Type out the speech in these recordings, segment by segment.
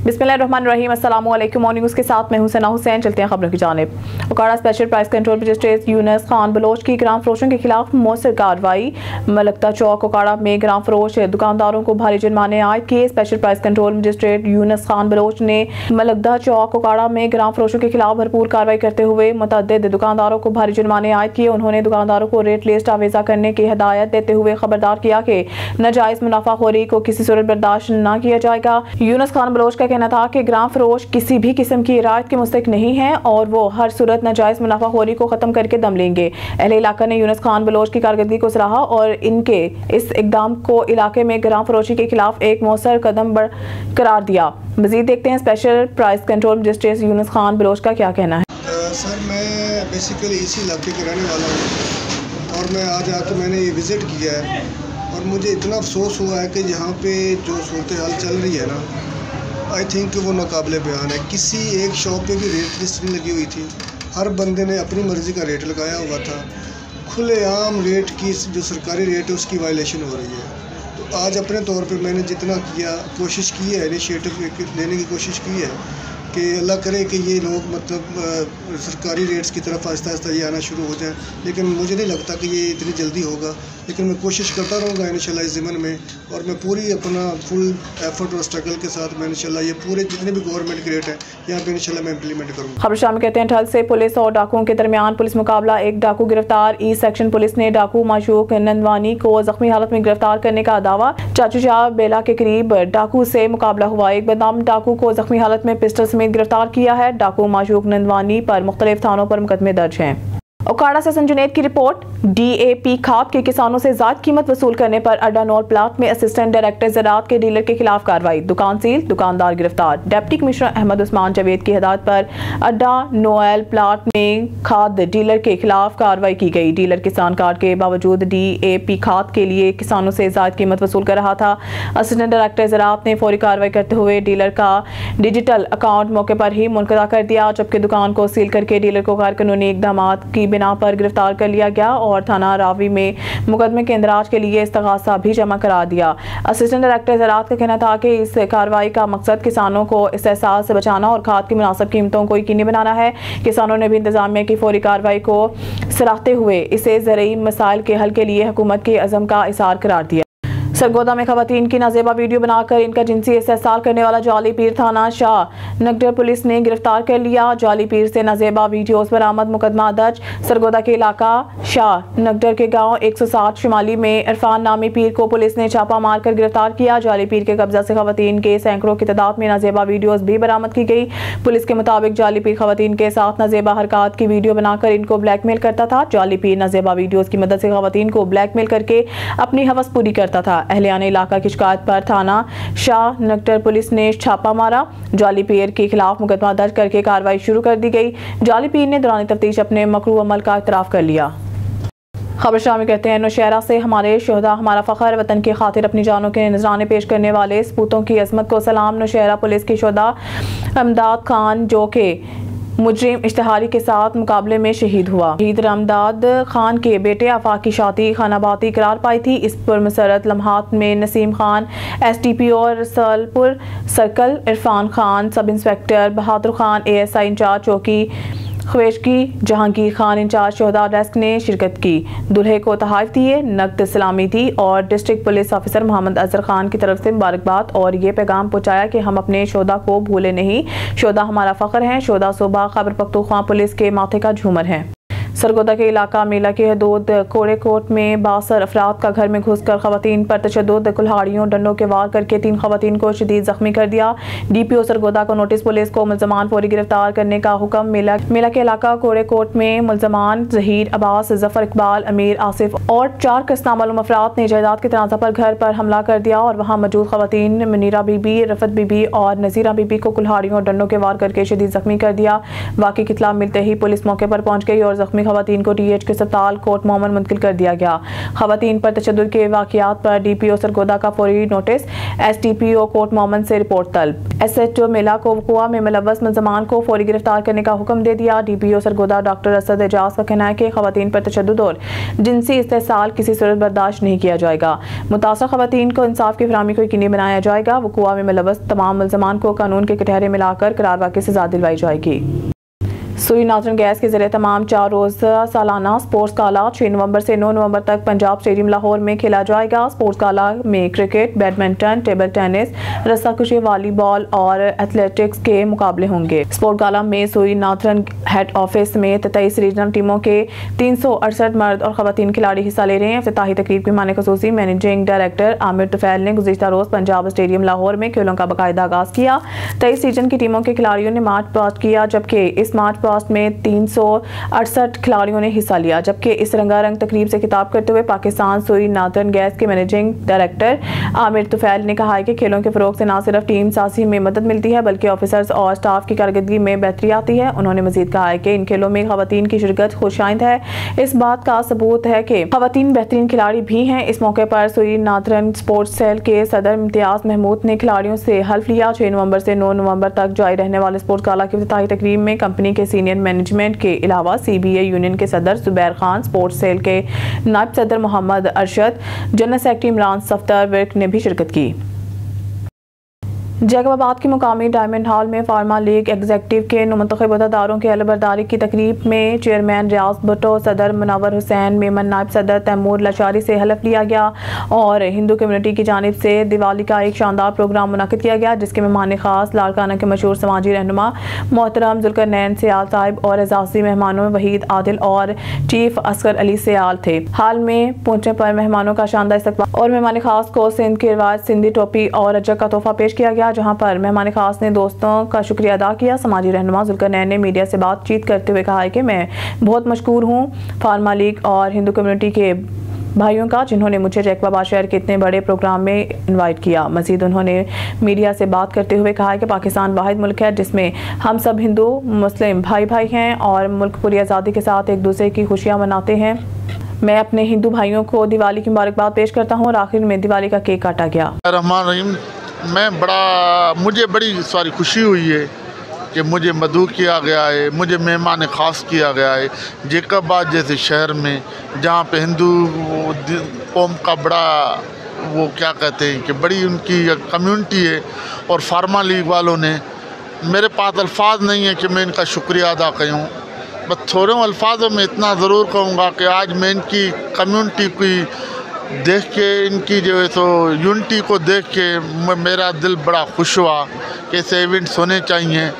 बिस्मिल्लाहिर्रहमानिर्रहीम। अस्सलामु अलैकुम। मॉर्निंग न्यूज़ के साथ मैं हूं सना हुसैन। चलते हैं खबरों की जानिब। Okara special price control magistrate Yunus Khan Baloch की ग्राम फरोशों के खिलाफ मौसर कार्रवाई। मलकता चौक ओकाड़ा में ग्राम फरोश दुकानदारों को भारी जुर्माने आयद किए। Special price control magistrate Yunus Khan Baloch ने मलकता चौक ओकाड़ा में ग्राम फरोशों के खिलाफ भरपूर कार्रवाई करते हुए मुतअद्दिद दुकानदारों को भारी जुर्माने आयद किए। उन्होंने दुकानदारों को रेट लिस्ट आवेजा करने की हिदायत देते हुए खबरदार किया कि नाजायज मुनाफाखोरी को किसी सूरत बर्दाश्त न किया जाएगा। यूनुस खान बलोच का कहना था कि ग्राम फरोश किसी भी किस्म की रियायत के मुस्तहिक नहीं है और वो हर सूरत नाजायज मुनाफाखोरी को खत्म करके दम लेंगे। अहले इलाका ने यूनुस खान बलोच की कारकर्दगी को सराहा और इनके इस इकदाम को इलाके में ग्राम फरोशी के खिलाफ एक मौसर कदम करार दिया। मजीद देखते हैं special price control magistrate Yunus Khan Baloch का क्या कहना है। सर मैं बेसिकली इसी इलाके का रहने वाला हूँ और मैं आज आके मैंने ये विज़िट किया है और मुझे इतना अफसोस हुआ है कि यहाँ पे जो सूरत हाल चल रही है ना, आई थिंक वो नाकाबिले बयान है। किसी एक शॉप पे भी रेट लिस्ट नहीं लगी हुई थी, हर बंदे ने अपनी मर्ज़ी का रेट लगाया हुआ था। खुलेआम रेट की जो सरकारी रेट है उसकी वायलेशन हो रही है। तो आज अपने तौर पे मैंने जितना किया कोशिश की है, इनिशिएटिव लेने की कोशिश की है कि अल्लाह करे कि ये लोग मतलब सरकारी रेट्स की तरफ आहिस्ता आहिस्ता ये आना शुरू हो जाए, लेकिन मुझे नहीं लगता कि ये इतनी जल्दी होगा। लेकिन मैं कोशिश करता रहूँगा इंशाल्लाह इस ज़िमन में, और मैं पूरी अपना फुल एफर्ट और स्ट्रगल के साथ मैं इंशाल्लाह ये पूरे जितने भी गवर्नमेंट के रेट हैं यहाँ पे इंशाल्लाह मैं इम्प्लीमेंट करूँगा। खबर शामिल कहते हैं ठल से पुलिस और डाकुओं के दरमियान पुलिस मुकाबला। एक डाकू गिरफ्तार। ई सेक्शन पुलिस ने डाकू माशूक नंदवानी को जख्मी हालत में गिरफ्तार करने का दावा। चाचू शाह बेला के करीब डाकू से मुकाबला हुआ। एक बदनाम डाकू को जख्मी हालत में पिस्टल समेत गिरफ्तार किया है। डाकू माशूक नंदवानी पर मुख्तलिफ थानों पर मुकदमे दर्ज हैं। ओकाड़ा से संजुनेद की रिपोर्ट। DAP खाद के किसानों से ज़्यादा कीमत वसूल करने पर अड्डा नौल प्लाट में असिस्टेंट डायरेक्टर ज़राअत के डीलर के खिलाफ कार्रवाई। दुकान सील, दुकानदार गिरफ्तार। डिप्टी कमिश्नर अहमद उस्मान जावेद की हिदायत पर अड्डा नोएल प्लाट में खाद डीलर के खिलाफ कार्रवाई की गई। डीलर किसान कार्ड के बावजूद DAP खाद के लिए किसानों से ज़्यादा कीमत वसूल कर रहा था। असिस्टेंट डायरेक्टर ज़राअत ने फौरी कार्रवाई करते हुए डीलर का डिजिटल अकाउंट मौके पर ही मुनक़ता कर दिया, जबकि दुकान को सील करके डीलर को गैर कानूनी इक़दाम की बिना पर गिरफ्तार कर लिया गया और थाना रावी में मुकदमे के इंदराज के लिए इस्तगासा भी जमा करा दिया। असिस्टेंट डायरेक्टर ज़राअत का कहना था कि इस कार्रवाई का मकसद किसानों को इस एहसास से बचाना और खाद की मुनासिब कीमतों को यकीनी बनाना है। किसानों ने भी इंतजामिया की फौरी कार्रवाई को सराहते हुए इसे ज़रूरी मसाइल के हल के लिए हुकूमत के अज़म का इज़हार करार दिया। सरगोदा में खवातीन की नाजेबा वीडियो बनाकर इनका जिनसी इस्तेहसाल करने वाला जाली पीर थाना शाह नगडर पुलिस ने गिरफ्तार कर लिया। जाली पीर से नाजेबा वीडियोस बरामद। मुकदमा दर्ज। सरगोदा के इलाका शाह नगडर के गांव 160 शिमाली में इरफान नामी पीर को पुलिस ने छापा मारकर गिरफ्तार किया। जाली पीर के कब्जा से खवातीन के सैकड़ों की तादाद में नाजेबा वीडियोस भी बरामद की गई। पुलिस के मुताबिक जाली पीर खवातीन के साथ नाजेबा हरकत की वीडियो बनाकर इनको ब्लैकमेल करता था। जाली पीर नाजेबा वीडियोस की मदद से खवातीन को ब्लैकमेल करके अपनी हवस पूरी करता था। अहलियाने इलाका की शिकायत पर थाना शाह नगटर पुलिस ने छापा मारा। जाली पीर के खिलाफ मुकदमा दर्ज करके कार्रवाई शुरू कर दी गई। जाली पीर ने दौरान तफ्तीश अपने मकरू अमल का इतराफ कर लिया। खबर शामिल कहते हैं नौशहरा से हमारे शोहदा हमारा फ़ख्र। वतन की खातिर अपनी जानों के नजराने पेश करने वाले सपूतों की अजमत को सलाम। नौशहरा पुलिस की शोहदा अमदाद खान जो के मुजरिम इश्तिहारी के साथ मुकाबले में शहीद हुआ। शहीद रामदाद खान के बेटे आफाक की शादी खानाबादी करार पाई थी। इस पर मुसरत लम्हात में Naseem Khan SDPO Rasalpur circle, Irfan Khan sub inspector, Bahadur Khan ASI in charge चौकी ख्वेशगी, जहांगीर खान इंचार्ज शोहदा डेस्क ने शिरकत की। दुल्हे को तोहफे दिए, नकद सलामी दी और district police officer Mohammad Azhar Khan की तरफ से मुबारकबाद और ये पैगाम पहुंचाया कि हम अपने शोहदा को भूले नहीं। शोहदा हमारा फ़ख्र हैं। शोहदा सूबा खैबर पख्तूनख्वा पुलिस के माथे का झूमर है। सरगोदा के इलाका मेला के हदूद कोड़ेकोट में 62 अफराद का घर में घुसकर खवातीन पर तशद्दुद, कुल्हाड़ियों डंडों के वार करके 3 खवातीन को शदीद जख्मी कर दिया। DPO सरगोदा को नोटिस। पुलिस को मुल्ज़मान फौरी गिरफ्तार करने का हुक्म। मेला के इलाका कोड़ेकोट में मुल्ज़मान जहीर अब्बास, जफर इकबाल, अमीर आसिफ और 4 कसनामालूम अफराद ने जायदाद के तनाज़ा पर घर पर हमला कर दिया और वहाँ मौजूद खवातीन मुनीरा बीबी, रफत बीबी और नज़ीरा बीबी को कुल्हाड़ियों डंडों के वार करके शदीद जख्मी कर दिया। वाक़ई की इत्तला मिलते ही पुलिस मौके पर पहुँच गई और जख्मी खवातीन को DH के अस्पताल कोट मोहम्मद मुंतकिल कर दिया गया। खवातीन पर तशद्दुद के वाक़यात पर DPO सरगोदा का फौरी नोटिस, SDPO कोट मोहम्मद से रिपोर्ट तलब। SHO मेला को वक़ुआ में मुलव्वस मुल्ज़मान को फौरी गिरफ्तार करने का हुक्म दे दिया। DPO सरगोदा डॉक्टर असद एजाज का कहना है कि खवातीन पर तशद्दुद और जिनसी इस्तेहसाल किसी सूरत बर्दाश्त नहीं किया जाएगा। मुतासर खवातीन को इंसाफ की फराहमी को यकीनी बनाया जाएगा। वक़ुआ में मुलव्वस तमाम मुल्ज़मान को कानून के कटहरे में लाकर करारवा की सज़ा दिलवाई जाएगी। सुई नाजरन गैस के ज़रिए तमाम 4 रोज़ा सालाना स्पोर्ट्स गाला 6 नवंबर से 9 नवंबर तक पंजाब स्टेडियम लाहौर में खेला जाएगा। स्पोर्ट्स गाला में क्रिकेट, बैडमिंटन, टेबल टेनिस, रस्साकशी, वॉलीबॉल और एथलेटिक्स के मुकाबले होंगे। स्पोर्ट्स गाला में सुई नाजरन हेड ऑफिस समेत 23 रीजनल टीमों के 368 मर्द और खवातीन खिलाड़ी हिस्सा ले रहे हैं। इफ्तिताही तकरीब की मेहमान खसूसी मैनेजिंग डायरेक्टर आमिर तुफैल ने गुज़िश्ता रोज़ पंजाब स्टेडियम लाहौर में खेलों का बाकायदा आगाज़ किया। 23 रीजन की टीमों के खिलाड़ियों ने मार्च पास्ट किया, जबकि इस मार्च पास्ट में 368 खिलाड़ियों ने हिस्सा लिया। जबकि इस रंगारंग तकरीब से खिताब करते हुए पाकिस्तान सुई नाजरन गैस के मैनेजिंग डायरेक्टर आमिर तुफैल ने कहा है कि खेलों के फ़रोग से न सिर्फ टीम सासी में मदद मिलती है बल्कि ऑफिसर्स और स्टाफ की कारकर्दगी में बेहतरी आती है। उन्होंने मजीद कहा है कि इन खेलों में खवातीन की शिरकत खुशाइंद है। इस बात का सबूत है कि खवातीन बेहतरीन खिलाड़ी भी हैं। इस मौके पर सुई नाजरन स्पोर्ट्स सेल के सदर इम्तियाज महमूद ने खिलाड़ियों से हल्फ लिया। 6 नवंबर से 9 नवंबर तक जारी रहने वाले स्पोर्ट्स गाला की इफ्तिताही तकरीब में कंपनी के सीनियर मैनेजमेंट के अलावा CBA यूनियन के सदर जुबैर खान, स्पोर्ट्स सेल के नायब सदर मोहम्मद अरशद, जनरल सेक्रेटरी इमरान सफ्तर वर्क ने भी शिरकत की। जैकबाबाद के मुकामी डायमंड हॉल में फार्मा लीग एग्जीक्यूटिव के मुंतखब अहदेदारों की अलबरदारी की तकरीब में चेयरमैन रियाज भुट्टो, सदर मुनव्वर हुसैन मेमन, नायब सदर तैमूर लाचारी से हलफ लिया गया और हिंदू कम्युनिटी की जानिब से दिवाली का एक शानदार प्रोग्राम मुनक़िद किया गया, जिसके मेहमान खास लाड़काना के मशहूर समाजी रहनुमा मोहतरम जुल्करनैन सियाल साहिब और एजाज़ी मेहमानों वहीद आदिल और चीफ असगर अली सियाल थे। हाल में पहुंचने पर मेहमानों का शानदार इस्तकबाल और मेहमान खास को सिंध की रिवायत सिंधी टोपी और अजक का तोहफा पेश किया गया, जहां पर मेहमान खास ने दोस्तों का शुक्रिया अदा किया। समाजी रहनुमा जुल्करनैन ने मीडिया से बातचीत करते हुए कहा है कि मैं बहुत मशकूर हूँ फार्मा लीग और हिंदू कम्युनिटी के भाइयों का, जिन्होंने मुझे जैकबाबाद शहर के इतने बड़े प्रोग्राम में इनवाइट किया। मजीद उन्होंने मीडिया से बात करते हुए कहा कि पाकिस्तान वाहिद मुल्क है जिसमें हम सब हिंदू मुस्लिम भाई भाई हैं और मुल्क पूरी आज़ादी के साथ एक दूसरे की खुशियाँ मनाते हैं। मैं अपने हिंदू भाइयों को दिवाली की मुबारकबाद पेश करता हूँ और आखिर में दिवाली का केक काटा गया। मुझे बड़ी सारी खुशी हुई है कि मुझे मदऊ किया गया है, मुझे मेहमान ख़ास किया गया है जैकबाबाद जैसे शहर में, जहाँ पे हिंदू कौम का बड़ा वो क्या कहते हैं कि बड़ी उनकी कम्युनिटी है। और फार्मा लीग वालों ने, मेरे पास अल्फाज नहीं है कि मैं इनका शुक्रिया अदा करूँ, बस थोड़े अल्फाजों में इतना ज़रूर कहूँगा कि आज मैं इनकी कम्युनिटी की देख के, इनकी जो है सो यूनिटी को देख के मेरा दिल बड़ा खुश हुआ कि ऐसे इवेंट्स होने चाहिए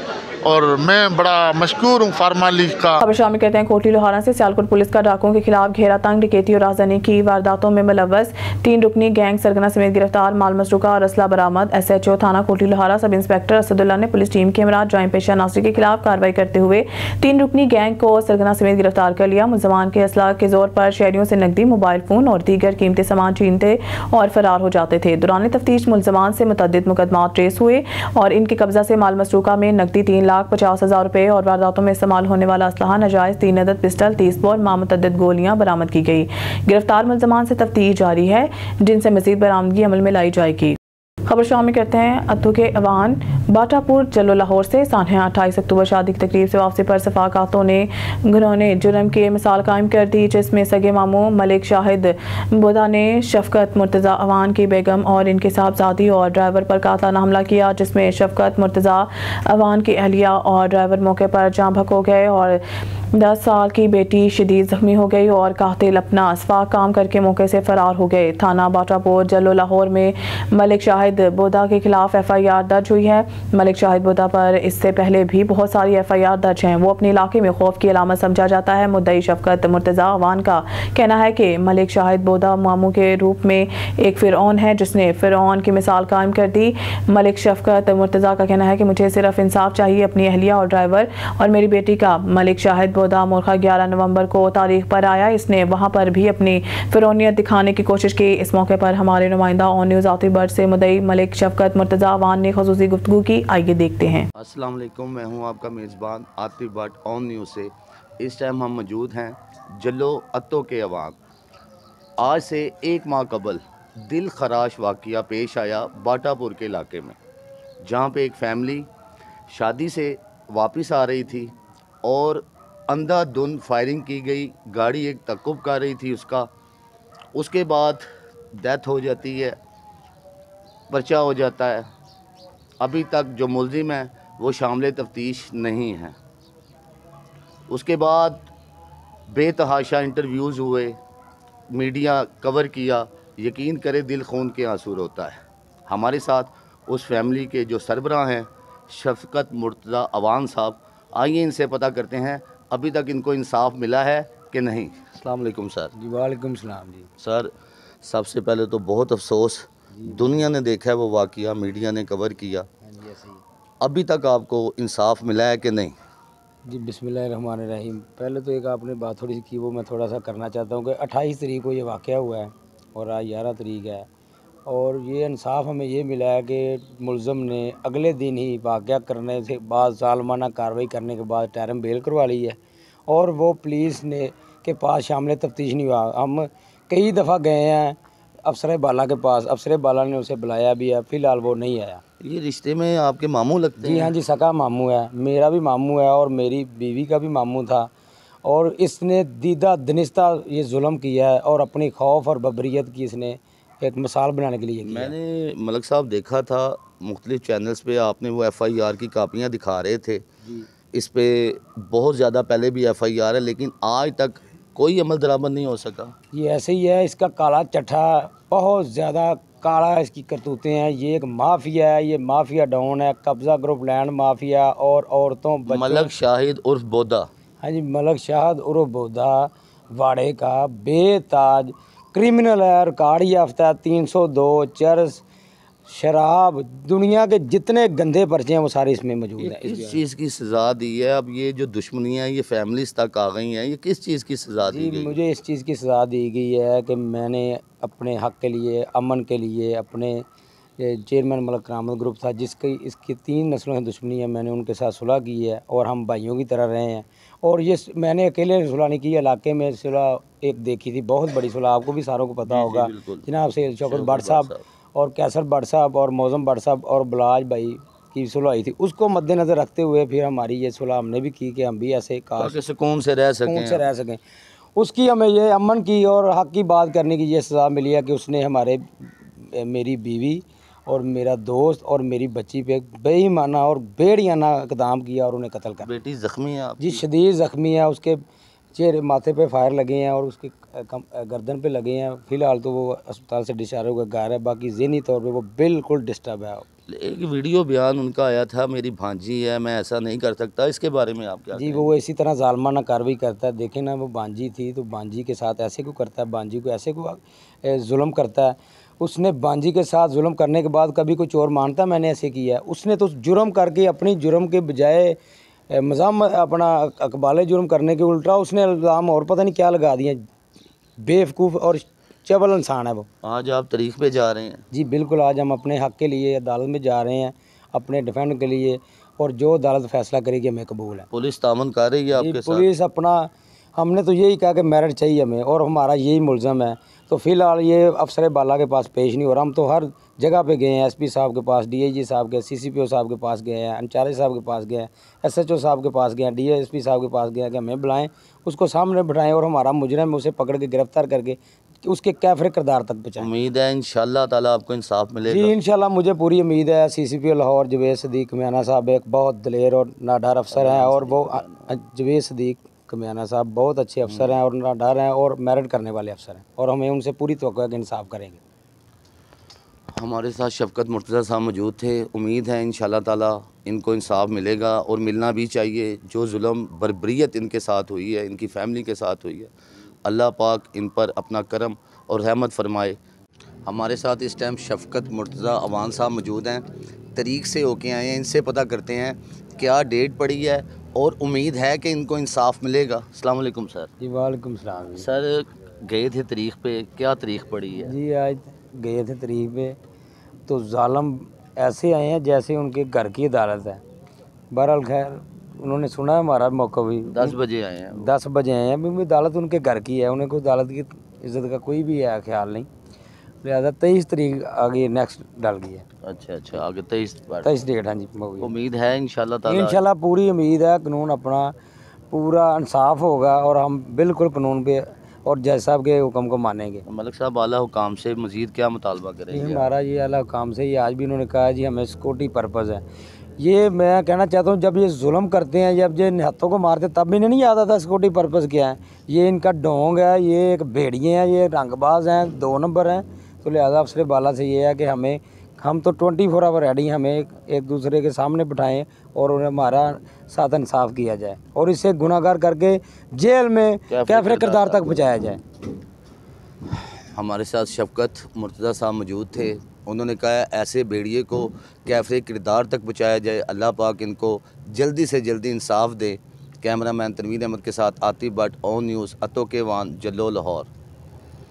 और मैं बड़ा मशकूर हूँ फार्मा लीग का। खबर शामिल कहते हैं कोटली लोहारा से सियालकोट पुलिस का डाकुओं के खिलाफ घेरा तंग, डकैती और राजधानी की वारदातों में मुलव्वस 3 रुकनी गैंग सरगना समेत गिरफ्तार, माल मसरूका और असला बरामद। SHO थाना कोटली लोहारा सब इंस्पेक्टर असदुल्ला ने पुलिस टीम के हमराह जायम पेशा नासरी के खिलाफ कार्रवाई करते हुए 3 रुकनी गैंग को सरगना समेत गिरफ्तार कर लिया। मुलजमान के असला के जोर पर शहरियों से नकदी, मोबाइल फोन और दीगर कीमती सामान छीनते और फरार हो जाते थे। दौरान तफ्तीश मुलजमान से मुतअद्दिद मुकदमा ट्रेस हुए और इनके कब्जा से माल मसरूका में नकदी 3,50,000 रुपए और वारदातों में इस्तेमाल होने वाला असलहा, नजायज 3 अदद पिस्टल, 30 बोर मामुतअद्दिद गोलियां बरामद की गई। गिरफ्तार मुलजमान से तफ्तीश जारी है, जिनसे मजीद बरामदगी अमल में लाई जाएगी। खबर शामिल करते हैं अत्तू के अवान बाटापुर जल्लो लाहौर से। सान्हा 28 अक्टूबर शादी की तकरीब से वापसी पर सफाकातों ने घिनौने जुर्म की मिसाल कायम कर दी, जिसमें सगे मामू मलिक शाहिद बोदा ने शफकत मुर्तज़ा अवान की बेगम और इनके साहबजादी और ड्राइवर पर कातलाना हमला किया, जिसमें शफकत मुर्तज़ा अवान की अहलिया और ड्राइवर मौके पर जाँ भक हो गए और 10 साल की बेटी शदीद जख्मी हो गई और कातिल अपना असफाक काम करके मौके से फरार हो गए। थाना बाटापुर जल्लो लाहौर में मलिक शाहिद बोदा के खिलाफ FIR दर्ज हुई है। मलिक शाहिद बोदा पर इससे पहले भी बहुत सारी FIR दर्ज हैं। वो अपने इलाके में खौफ की अलामत समझा जाता है। मुद्दई शफकत मुर्तज़ा अवान का कहना है कि मलिक शाहिद बोदा मामू के रूप में एक फ़िरऔन है जिसने फ़िरऔन की मिसाल कायम कर दी। मलिक शफकत मुर्तज़ा का कहना है कि मुझे सिर्फ इंसाफ चाहिए अपनी अहलिया और ड्राइवर और मेरी बेटी का। मलिक शाहिद बोदा मोरखा 11 नवंबर को तारीख पर आया। इसने वहां पर भी अपनी फिरौनियत दिखाने की कोशिश की। इस मौके पर हमारे नुमाइंदा ऑन न्यूज़ आतिफ बट से मुद्दई मलिक शफकत मुर्तज़ा अवान ने ख़ुसूसी गुफ्तगू की। आइए देखते हैं। अस्सलाम वालेकुम, मैं हूं आपका मेज़बान आतिफ बट ऑन न्यूज़ से। इस टाइम हम मौजूद हैं जलो अत्तो के अवाम। आज से 1 माह कबल दिल खराश वाक़या पेश आया बाटापुर के इलाके में, जहाँ पे एक फैमिली शादी से वापस आ रही थी और अंधाधुंध फायरिंग की गई। गाड़ी एक तक़ुब कर रही थी उसके बाद डेथ हो जाती है, पर्चा हो जाता है। अभी तक जो मुलजिम है वो शामिल तफ्तीश नहीं है। उसके बाद बेतहाशा इंटरव्यूज़ हुए, मीडिया कवर किया, यकीन करे दिल खून के आंसू रोता है। हमारे साथ उस फैमिली के जो सरबराह हैं शफ़क़त मुर्तज़ा अवान साहब, आइए इनसे पता करते हैं अभी तक इनको इंसाफ मिला है कि नहीं। अस्सलाम वालेकुम सर। जी वालेकुम सलाम जी। सर, सबसे पहले तो बहुत अफसोस, दुनिया ने देखा है वो वाक़या, मीडिया ने कवर किया, अभी तक आपको इंसाफ मिला है कि नहीं? जी बिस्मिल्लाहिर्रहमानिर्रहीम। पहले तो एक आपने बात थोड़ी सी की, वो मैं थोड़ा सा करना चाहता हूँ कि 28 तारीख को ये वाक़या हुआ है और आज 11 तारीख है, और ये इंसाफ हमें ये मिला है कि मुलज़म ने अगले दिन ही वाक़या करने से बाद ज़ालिमाना कार्रवाई करने के बाद टर्म बेल करवा ली है, और वो पुलिस ने के पास शामिल तफ्तीश नहीं हुआ। हम कई दफ़ा गए हैं अफसर बाला के पास, अफसर बाला ने उसे बुलाया भी है, फ़िलहाल वो नहीं आया। ये रिश्ते में आपके मामू लगते हैं? जी हाँ जी, सका मामू है, मेरा भी मामू है और मेरी बीवी का भी मामू था, और इसने दीदा दनिस्ता ये जुल्म किया है और अपनी खौफ और बबरियत की इसने एक मिसाल बनाने के लिए किया। मैंने मलक साहब देखा था मुख्तलिफ चैनल्स पे, आपने वो FIR की कापियाँ दिखा रहे थे जी। इस पे बहुत ज़्यादा पहले भी FIR है, लेकिन आज तक कोई अमल दरामद नहीं हो सका। ये ऐसे ही है, इसका काला चट्ठा बहुत ज़्यादा काला है, इसकी करतूतें हैं। ये एक माफिया है, ये माफिया डॉन है, कब्ज़ा ग्रुप लैंड माफिया और औरतों बच्चों। मलक शाहिद उर्फ बोदा। हाँ जी, मलक शाहिद उर्फ बोदा वाड़े का बेताज क्रिमिनल है, रिकॉर्ड याफ्ता, 302 चर्स, शराब, दुनिया के जितने गंदे पर्चे हैं वो सारे इसमें मौजूद हैं। किस चीज़ की सज़ा दी है? अब ये जो दुश्मनियाँ ये फैमिलीज तक आ गई हैं, ये किस चीज़ की सज़ा दी गई? मुझे इस चीज़ की सज़ा दी गई है कि मैंने अपने हक़ के लिए, अमन के लिए, अपने चेयरमैन मलक करामत ग्रुप था जिसकी इसकी 3 नस्लों से दुश्मनी है, मैंने उनके साथ सुलह की है और हम भाइयों की तरह रहे हैं। और ये मैंने अकेले सुलह नहीं की, इलाके में सुलह एक देखी थी, बहुत बड़ी सुलह, आपको भी सारों को पता होगा, जनाब से शौकत भट्ट साहब और कैसर भट्ट साहब और मौज़म भट्ट साहब और बलाज भाई की सुलह हुई थी। उसको मद्देनज़र रखते हुए फिर हमारी ये सुलह हमने भी की कि हम भी ऐसे सुकून से रह सकें। उसकी हमें ये अमन की और हक़ की बात करने की ये सज़ा मिली है कि उसने मेरी बीवी और मेरा दोस्त और मेरी बच्ची पे बेईमाना और बेड़ियाना इक़दाम किया और उन्हें कत्ल कर। बेटी ज़ख्मी है जी, शदीद ज़ख्मी है, उसके चेहरे माथे पे फायर लगे हैं और उसके गर्दन पे लगे हैं। फ़िलहाल तो वो अस्पताल से डिस्चार्ज होकर घर है, बाकी ज़हनी तौर पे वो बिल्कुल डिस्टर्ब है। एक वीडियो बयान उनका आया था, मेरी भांजी है, मैं ऐसा नहीं कर सकता, इसके बारे में आप क्या? जी, वो इसी तरह ज़ालिमाना कार्रवाई करता है। देखें ना, वो भांजी थी तो भांजी के साथ ऐसे क्यों करता है, भांजी को ऐसे क्यों जुल्म करता है। उसने भांजी के साथ जुल्म करने के बाद कभी कोई चोर मानता मैंने ऐसे किया है? उसने तो जुर्म करके अपनी जुर्म के बजाय मज़ाम अपना अकबाले जुर्म करने के उल्टा उसने इल्ज़ाम और पता नहीं क्या लगा दिए। बेवकूफ़ और चवल इंसान है वो। आज आप तारीख पे जा रहे हैं? जी बिल्कुल, आज हम अपने हक़ के लिए अदालत में जा रहे हैं, अपने डिफेंड के लिए, और जो अदालत फ़ैसला करेगी हमें कबूल है। पुलिस तामन कर रही है आपके साथ? पुलिस अपना, हमने तो यही कहा कि मेरिट चाहिए हमें और हमारा यही मुल्ज़म है। तो फ़िलहाल ये अफसर बाला के पास पेश नहीं हो रहा। हम तो हर जगह पे गए हैं, SP साहब के पास, DIG साहब के, CCPO साहब के पास गए हैं, अंचारी साहब के पास गए हैं, SHO साहब के पास गए हैं, DSP साहब के पास गए हैं कि हमें बुलाएं, उसको सामने बिठाएं और हमारा मुजरिम उसे पकड़ के गिरफ़्तार करके उसके कैफ़रे किरदार तक पहुँचाएं। उम्मीद है इंशाअल्लाह ताला आपको इंसाफ मिलेगा। जी इंशाअल्लाह, मुझे पूरी उम्मीद है। CCPO लाहौर जवेद सदीक कमियाना साहब एक बहुत दिलेर और नाडार अफसर हैं, और वो जवेद सदीक कमियाना साहब बहुत अच्छे अफसर हैं और नाडार हैं और मेरिट करने वाले अफसर हैं, और हमें उनसे पूरी तवक्को है कि इंसाफ करेंगे। हमारे साथ शफ़क़त मुर्तज़ा साहब मौजूद थे। उम्मीद है इंशाअल्लाह ताला इनको इंसाफ मिलेगा और मिलना भी चाहिए। जो जुल्म बर्बरियत इनके साथ हुई है, इनकी फ़ैमिली के साथ हुई है, अल्लाह पाक इन पर अपना करम और रहमत फरमाए। हमारे साथ इस टाइम शफ़क़त मुर्तज़ा अवान साहब मौजूद हैं, तरीक़ से होके आए हैं। इनसे पता करते हैं क्या डेट पड़ी है और उम्मीद है कि इनको इंसाफ मिलेगा। अस्सलाम वालेकुम सर। जी वालेकुम सलाम। सर, गए थे तारीख़ पे, क्या तारीख़ पड़ी है? जी आज गए थे तारीख़ पे, तो ज़ालिम ऐसे आए हैं जैसे उनके घर की अदालत है। बहरहाल खैर उन्होंने सुना है हमारा मौका भी। 10 बजे आए हैं। 10 बजे आए हैं। अभी अदालत उनके घर की है, उन्हें कोई अदालत की इज्जत का कोई भी है ख्याल नहीं, लिहाजा 23 तारीख आगे नेक्स्ट डाल गई है। अच्छा, आगे 23 डेट। हाँ जी, उम्मीद है इंशाल्लाह ताला। इंशाल्लाह पूरी उम्मीद है, कानून अपना पूरा इंसाफ होगा और हम बिल्कुल कानून पे और जज साहब के हुक्म को मानेंगे। मलिक साहब आला हुकाम से मजीद क्या मुतालबा करेंगे? हमारा ये आला हुकाम से ये आज भी उन्होंने कहा है जी हमें सिक्योरिटी पर्पज़ है। ये मैं कहना चाहता हूँ, जब ये जुल्म करते हैं, जब ये निहत्तों को मारते तब इन्हें नहीं याद आता सिक्योरिटी पर्पज़ क्या है। ये इनका ढोंग है, ये एक भेड़िए हैं, ये रंगबाज हैं, 2 नंबर हैं। तो लिहाजा अफसर बाला से ये है कि हम तो 24 आवर रेडी, हमें एक दूसरे के सामने बिठाएं और उन्हें हमारा साथ इंसाफ किया जाए और इसे गुनाहगार करके जेल में कैफरे किरदार तक पहुँचाया जाए। हमारे साथ शफकत मुर्तज़ा साहब मौजूद थे। उन्होंने कहा ऐसे भेड़िए को कैफरे किरदार तक पहुँचाया जाए। अल्लाह पाक इनको जल्दी से जल्दी इंसाफ दे। कैमरामैन तनवीर अहमद के साथ आतिफ भट्ट, ऑन न्यूज़, अतो के वान, जल्लो, लाहौर।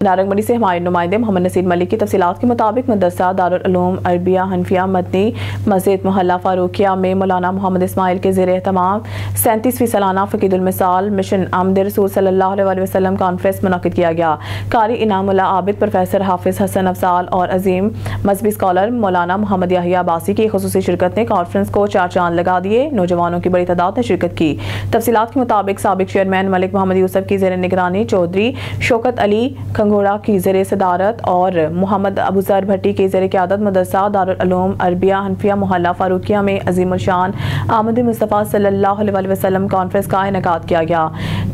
नारंगमंडी से हमारे नुमाइंदे मोहम्मद नसीर मलिक की तफसीलात के मुताबिक मदरसा दारुल उलूम अरबिया हनफिया मदनी मस्जिद मोहल्ला फारूकिया में मौलाना मोहम्मद इस्माइल के ज़ेर एहतमाम 37वीं सालाना फ़कीदुल मिसाल मिशन आमद रसूल सल्लल्लाहु अलैहि वसल्लम कॉन्फ्रेंस मुनक़िद किया गया। कारी इनामुल्ला आबिद, प्रोफेसर हाफिज़ हसन अफजाल और अजीम मजहबी स्कॉलर मौलाना मोहम्मद याहिया अब्बासी की ख़ुसूसी शिरकत ने कॉन्फ्रेंस को 4 चांद लगा दिए। नौजवानों की बड़ी तादाद ने शिरकत की। तफसीलात के मुताबिक साबिक चेयरमैन मलिक मोहम्मद यूसुफ की ज़ेर निगरानी चौधरी शौकत अली घोड़ा की ज़ेर सदारत और मोहम्मद अबूजर भट्टी की ज़ेर क़यादत मदरसा दारुल उलूम अरबिया हनफिया मोहल्ला फारूकिया में अज़ीमुल शान आमद मुस्तफ़ा सल्लल्लाहु अलैहि वसल्लम कॉन्फ्रेंस का इनेकाद किया गया।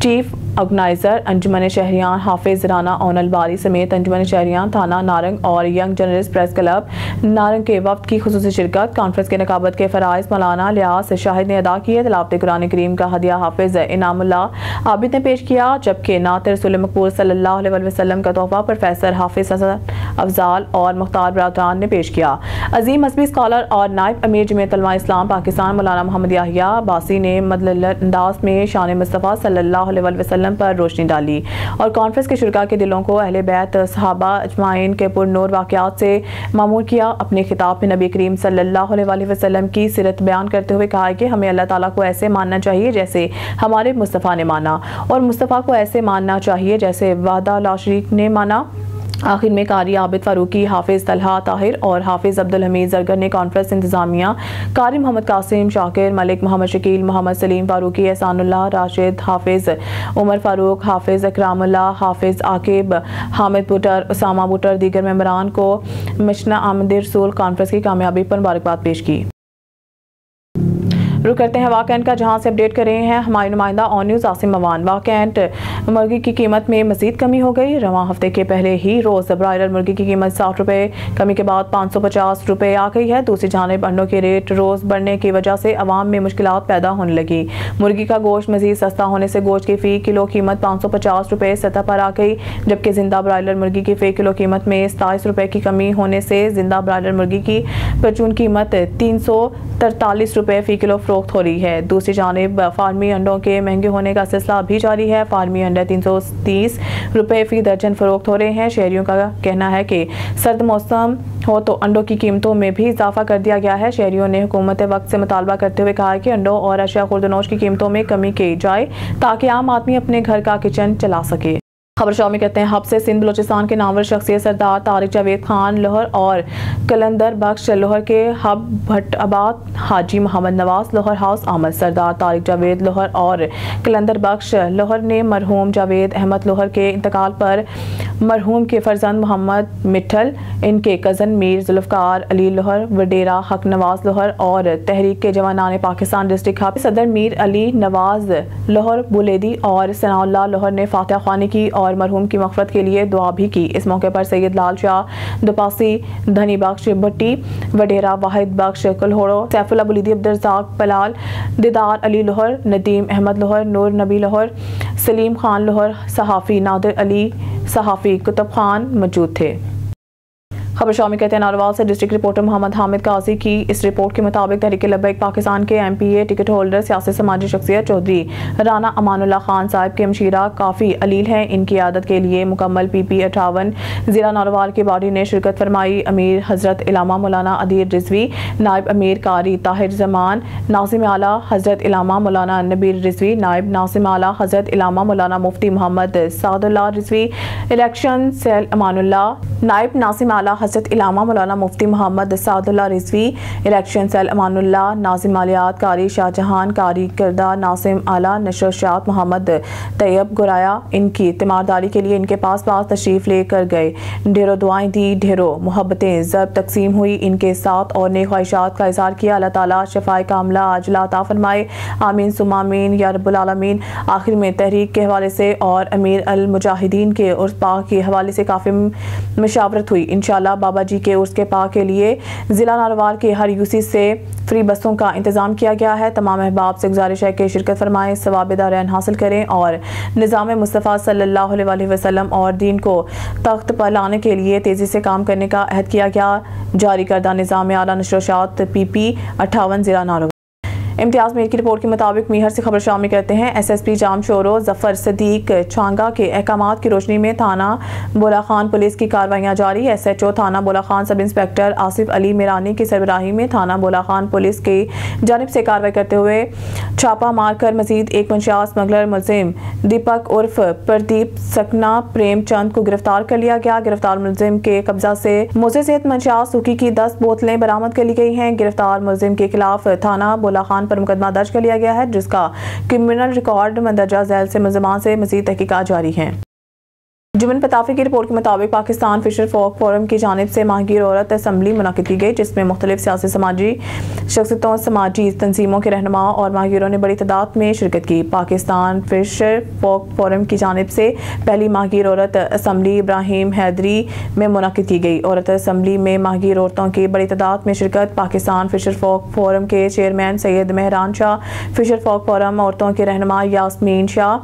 चीफ ऑर्गेनाइज़र अंजुमन शहरियान हाफिज़ राना ओनल बारी समेत अंजुमन शहरियान थाना नारंग और young journalist press club Narang के वफ्द की खुसूसी शिरकत। कॉन्फ्रेंस के नकाबत के फ़राइज़ मौलाना लियास शाहिद ने अदा किए। तिलावत कुरान करीम का हदिया हाफिज़ इनामुल्ला आबिद ने पेश किया, जबकि नात रसूल मकबूल सल्लल्लाहु अलैहि वसल्लम का तोहफ़ा प्रोफेसर हाफिज़ हसन अफजाल और मुख्तार बरादरान ने पेश किया। अजीम मजहबी स्कॉलर और नायब अमीर जमीयत उलमा इस्लाम पाकिस्तान मौलाना मोहम्मद याहिया अब्बासी ने मदलल अंदाज में शान मुस्तफ़ा सल्लल्लाहु अलैहि वसल्लम पर रोशनी डाली और कॉन्फ्रेंस के शुरका के दिलों को अहले बैत सहाबा अजमाइन के पुरनूर वाक़यात से मामूर किया। अपने खिताब में नबी करीम सल्लल्लाहु अलैहि वसल्लम की सीरत बयान करते हुए कहा कि हमें अल्लाह ताला को ऐसे मानना चाहिए जैसे हमारे मुस्तफ़ा ने माना और मुस्तफ़ा को ऐसे मानना चाहिए जैसे वाहदा ला शरीक ने माना। आखिर में कारी आबिद फारूकी, हाफिज़ तलहा ताहिर और हाफिज़ अब्दुल हमीद जरगर ने कॉन्फ्रेंस इंतजामिया कारी मोहम्मद कासिम शाकिर मलिक मोहम्मद शकील मोहम्मद सलीम फारूकी एहसानुल्लाह राशिद हाफिज़ उमर फारूक हाफिज़ अकरामुल्लाह हाफिज़ आकिब हामिद बुटर उसामा बुटर दीगर मेंबरान को मिशन आमद रसूल कॉन्फ्रेंस की कामयाबी पर मुबारकबाद पेश की। रुक करते हैं वाकैंट का, जहां से अपडेट कर रहे हैं हमारे नुमाइंदा ऑन न्यूज़ आसिम अवान। वाकैंट मुर्गी की कीमत में मजीद कमी हो गई। रवां हफ्ते के पहले ही रोज़ ब्रायलर मुर्गी की कीमत 60 रुपये, कमी के बाद 550 रुपये आ गई है। दूसरी जानिब अंडों के रेट रोज़ बढ़ने की वजह से अवाम में मुश्किलात पैदा होने लगी। मुर्गी का गोश्त मजीद सस्ता होने से गोश्त की फ़ी किलो कीमत 550 रुपये सतह पर आ गई, जबकि जिंदा ब्रायलर मुर्गी की फ़ी किलो कीमत में 27 रुपये की कमी होने से जिंदा ब्रायलर मुर्गी की परचून कीमत 343 रुपये फ़ी किलो फरोख्त हो रही है। दूसरी जानिब फार्मी अंडों के महंगे होने का सिलसिला भी जारी है। फार्मी अंडे 330 रुपये फ़ी दर्जन फरोख्त हो रहे हैं। शहरियों का कहना है कि सर्द मौसम हो तो अंडों की कीमतों में भी इजाफा कर दिया गया है। शहरियों ने हुकूमत वक्त से मुतालबा करते हुए कहा है कि अंडों और अशिया खुर्दनोश की कीमतों में कमी की जाए ताकि आम आदमी अपने घर का किचन चला सके। खबर शामिल करते हैं हब से। सिंध बलोचिस्तान के नामवर शख्सियत सरदार तारिक जावेद खान लाहौर और कलंदर बख्श लाहौर के हब भट्टाबाद हाजी मोहम्मद नवाज लाहौर हाउस आमद। सरदार तारिक जावेद लाहौर और कलंदर बख्श लाहौर ने मरहूम जावेद अहमद लाहौर के इंतकाल पर मरहूम के फर्जंद मोहम्मद मिठल, इनके कज़न मीर जुल्फ़कार अली लाहौर, वडेरा हक नवाज लाहौर और तहरीक के जवानान पाकिस्तान डिस्ट्रिक्ट हब सदर मीर अली नवाज लाहौर बुलेदी और सनाउल्लाह लाहौर ने फातिहा ख़्वानी की और मरहूम की मग़फ़िरत के लिए दुआ भी की। इस मौके पर सैयद लाल शाह दुपासी, धनी बख्श भट्टी, वडेरा वाहिद बख्श कल्होड़ो, सैफुल्लाह बुलेदी, अब्दुर्रज़ाक पलाल, दीदार अली लाहौर, नदीम अहमद लाहौर, नूर नबी लाहौर, सलीम खान लाहौर, सहाफ़ी नादिर अली, सहाफ़ी कुतुब खान मौजूद थे। खबर शामिल कहते हैं नारवाल से डिस्ट्रिक्ट रिपोर्टर मोहम्मद हामिद काजी की इस रिपोर्ट के मुताबिक तहरीक लब्बैक पाकिस्तान के MPA टिकट होल्डर सियासी समाजी शख्सियत चौधरी राना अमानुल्लाह खान साहब के हमशीरा काफ़ी अलील हैं। इनकी आदत के लिए मुकम्मल PP 58 ज़िला नारवाल की बॉडी ने शिरकत फरमाई। अमीर हज़रत इलामा मौलाना अदीर रिजवी, नायब अमीर कारी ताहिर जमान, नासिम आला हज़रत इलामा मौलाना नबीर रिजवी, नायब नासिम आला हज़रत इलामा मौलाना मुफ्ती मोहम्मद सादुल्लाह रिजवी, इलेक्शन सेल अमानुल्लाह, नायब नासिम आला हज़रत इलामा मौलाना मुफ्ती मोहम्मद सादुल्लाह रिजवी, इलेक्शन सेल अमानुल्लाह, नाजिम मालियात कारी शाहजहान, कारी किरदार नासिम आला, नशरशात मोहम्मद तैयब गुराया। इनकी तीमारदारी के लिए इनके पास तशरीफ़ लेकर गए, ढेरों दुआएं दी, ढेरों मोहब्बतें ज़ब तकसीम हुई इनके साथ और नेक ख्वाहिशात का इज़हार किया। अल्लाह ताला शफ़ाए कामला आजला अता फरमाए, आमीन सुम्मा आमीन या रब्बुल आलमीन। आखिर में तहरीक के हवाले से और अमीर अल मुजाहिदीन के उर्स पाक के हवाले से काफ़ी मशावरत हुई। इंशाअल्लाह बाबा जी के उर्स के पाक के लिए ज़िला नारवाल के हर UC से फ्री बसों का इंतज़ाम किया गया है। तमाम अहबाब से गुजारिश है कि शिरकत फरमाएं, सवाब दारैन हासिल करें और निज़ाम मुस्तफ़ा सल्लल्लाहु अलैहि वसल्लम और दीन को तख्त पर लाने के लिए तेज़ी से काम करने का अहद किया गया। जारी करदा निज़ाम आला नशरियात PP 58 ज़िला नारवाल। इम्तियाज़ मीर की रिपोर्ट के मुताबिक मीहर से खबर शामिल करते हैं। SSP जामशोरो जफ़र सदीक छांगा के अहकामात की रोशनी में थाना बोला खान पुलिस की कार्रवाइयाँ जारी। SHO थाना बोला खान सब इंस्पेक्टर आसिफ अली मीरानी की सरबराही में थाना बोला खान पुलिस की जानिब से कार्रवाई करते हुए छापा मारकर मजीद एक मंशा स्मगलर मुलजिम दीपक उर्फ प्रदीप सकना प्रेमचंद को गिरफ्तार कर लिया गया। गिरफ्तार मुलजिम के कब्जा से मोसे सेहत मंशा सूखी की 10 बोतलें बरामद कर ली गई हैं। गिरफ्तार मुलजिम के खिलाफ थाना बोला खान पर मुकदमा दर्ज कर लिया गया है, जिसका क्रिमिनल रिकॉर्ड मंदरजा झैल से मुलजमान से मज़ीद तहकीकात जारी है। जुमन पताफी की रिपोर्ट के मुताबिक पाकिस्तान फिशर फोक फोरम की जानिब से माहगीर औरत असम्बली मुनक़िद की गई, जिसमें मुख्तलिफ सियासी समाजी शख्सियतों, समाजी तंजीमों के रहनुमा और माहगीरों ने बड़ी तादाद में शिरकत की। पाकिस्तान फिशर फोक फोरम की जानिब से पहली माहगीर औरत असम्बली इब्राहिम हैदरी में मुनक़िद की गई। औरत असम्बली में माहगीर औरतों की बड़ी तादाद में शिरकत पाकिस्तान फिशर फोक फोरम के chairman Syed Mehran Shah, fisher folk forum औरतों के रहनुमा Yasmeen Shah,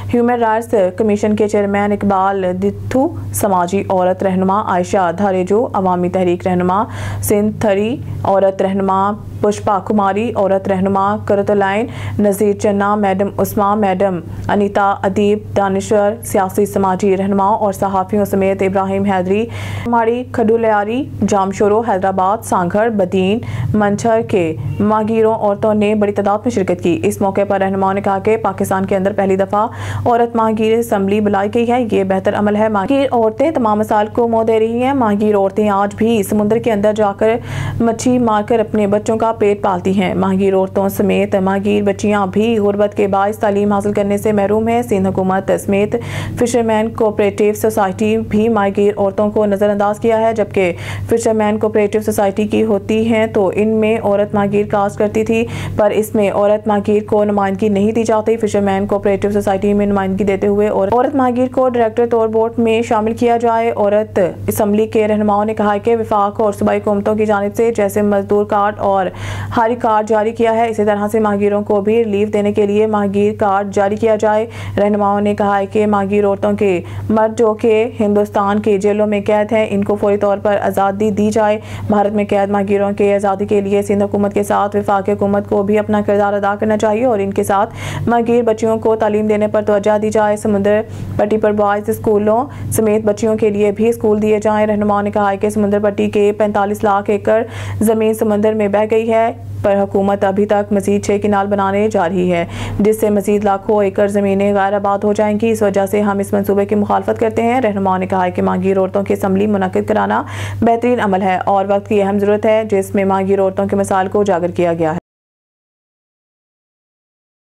human rights commission के चेयरमैन इकबाल दिथू, समाजी औरत रहनुमा आयशा धारेजो, अवामी तहरीक रहनुमा सिंध थरी, औरत रहनुमा पुष्पा कुमारी, औरत रहनुमा करतलाइन नज़ीर चन्ना, मैडम उस्मा, मैडम अनीता अदीब, दानिशर, सियासी समाजी रहनुमाओं और सहाफ़ियों समेत इब्राहिम हैदरी, माड़ी खडुलयारी, जामशोरो, हैदराबाद, सांघर, बदीन, मंछर के माहगीरों औरतों ने बड़ी तादाद में शिरकत की। इस मौके पर रहनुमाओं ने कहा कि पाकिस्तान के अंदर पहली दफ़ा औरत माहगीर असम्बली बुलाई गई है। ये बेहतर अमल है। माहगीर औरतें तमाम मसाइल को मुँह दे रही हैं। माहगीर औरतें आज भी समुद्र के अंदर जाकर मच्छी मारकर अपने बच्चों का पेट पालती हैं। माहगीर औरतों समेत माहगीर बच्चियां भी गुर्बत के बाइस तालीम हासिल करने से महरूम है। सिंध हुकूमत समेत फिशरमैन कोऑपरेटिव सोसाइटी भी माहगीर औरतों को नज़रअंदाज किया है, जबकि फिशरमैन कोऑपरेटिव सोसाइटी की होती हैं तो इनमें औरत माहगीर कास्ट करती थी, पर इसमें औरत माहगीर को नुमाइंदगी नहीं दी जाती। फिशरमैन कोऑपरेटिव सोसाइटी में नुमाइंदगी देते हुए औरत माहगीर को डायरेक्टर तौर बोर्ड में शामिल किया जाए। औरत असम्बली के रहनुमाओं ने कहा कि विफाक और सूबाई हुकूमतों की जानिब से जैसे मजदूर कार्ड और हारी कार्ड जारी किया है, इसी तरह से माहगीरों को भी रिलीफ देने के लिए माहगीर कार्ड जारी किया जाए। रहनुमाओं ने कहा है कि माहगीर औरतों के मर्द जो कि हिंदुस्तान के जेलों में कैद हैं, इनको फौरी तौर पर आज़ादी दी जाए। भारत में कैद माहगीरों के आज़ादी के लिए सिंध हुकूमत के साथ विफाक हुकूमत को भी अपना किरदार अदा करना चाहिए और इनके साथ माहगीर बच्चियों को तालीम देने पर तवज्जो दी जाए। समुद्र पट्टी पर बॉयज़ स्कूलों समेत बच्चियों के लिए भी स्कूल दिए जाएं। रहनुमाओं ने कहा है कि समुद्र पट्टी के 45 लाख एकड़ ज़मीन समंदर में बह गई है, पर हुकूमत अभी तक मजीद 6 किनाल बनाने जा रही है, जिससे मजीद लाखों एकड़ ज़मीनें गैर आबाद हो जाएंगी। इस वजह से हम इस मंसूबे की मुखालफत करते हैं। रहनुमाओं ने कहा है कि माहगीर औरतों की असम्बली मुनक़िद कराना बेहतरीन अमल है और वक्त की अहम ज़रूरत है, जिसमें माहगीर औरतों के मसाइल को उजागर किया गया है।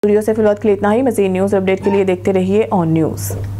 वीडियो से फिलहाल के लिए इतना ही। मज़ीद न्यूज़ अपडेट के लिए देखते रहिए ऑन न्यूज़।